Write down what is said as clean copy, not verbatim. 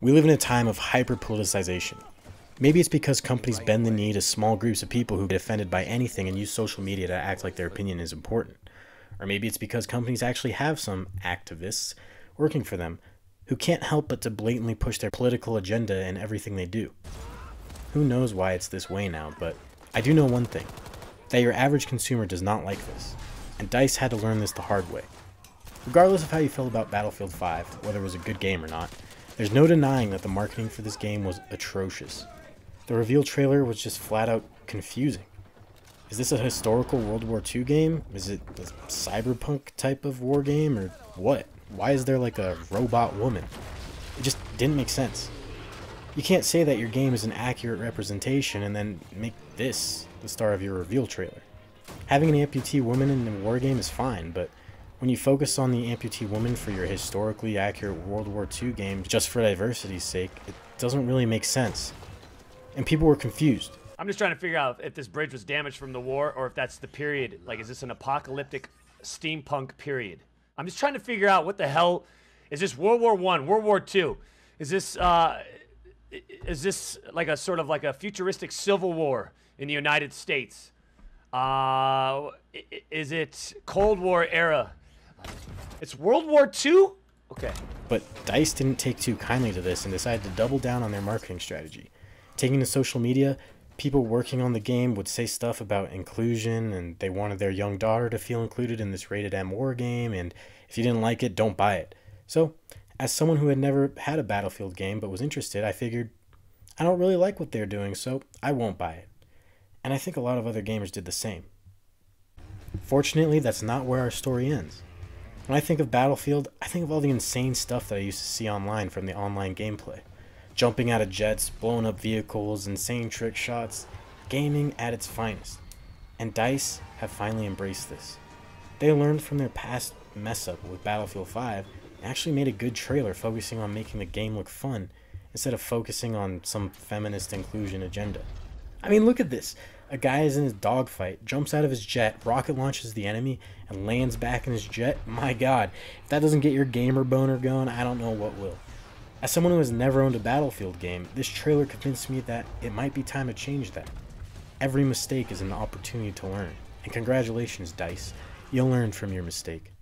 We live in a time of hyper-politicization. Maybe it's because companies bend the knee to small groups of people who get offended by anything and use social media to act like their opinion is important. Or maybe it's because companies actually have some activists working for them who can't help but to blatantly push their political agenda in everything they do. Who knows why it's this way now, but I do know one thing, that your average consumer does not like this, and DICE had to learn this the hard way. Regardless of how you feel about Battlefield 5, whether it was a good game or not, there's no denying that the marketing for this game was atrocious. The reveal trailer was just flat out confusing. Is this a historical World War II game? Is it a cyberpunk type of war game, or what? Why is there like a robot woman? It just didn't make sense. You can't say that your game is an accurate representation and then make this the star of your reveal trailer. Having an amputee woman in a war game is fine, but when you focus on the amputee woman for your historically accurate World War II game just for diversity's sake, it doesn't really make sense. And people were confused. I'm just trying to figure out if this bridge was damaged from the war or if that's the period. Like, is this an apocalyptic steampunk period? I'm just trying to figure out what the hell is this. World War I, World War II? Is this like a sort of like a futuristic civil war in the United States? Is it Cold War era? It's World War II? Okay. But DICE didn't take too kindly to this and decided to double down on their marketing strategy. Taking to social media, people working on the game would say stuff about inclusion, and they wanted their young daughter to feel included in this rated M war game, and if you didn't like it, don't buy it. So, as someone who had never had a Battlefield game but was interested, I figured, I don't really like what they're doing, so I won't buy it. And I think a lot of other gamers did the same. Fortunately, that's not where our story ends. When I think of Battlefield, I think of all the insane stuff that I used to see online from the online gameplay. Jumping out of jets, blowing up vehicles, insane trick shots, gaming at its finest. And DICE have finally embraced this. They learned from their past mess up with Battlefield 5 and actually made a good trailer focusing on making the game look fun instead of focusing on some feminist inclusion agenda. I mean, look at this. A guy is in his dogfight, jumps out of his jet, rocket launches the enemy, and lands back in his jet. My god, if that doesn't get your gamer boner going, I don't know what will. As someone who has never owned a Battlefield game, this trailer convinced me that it might be time to change that. Every mistake is an opportunity to learn. And congratulations, DICE. You'll learn from your mistake.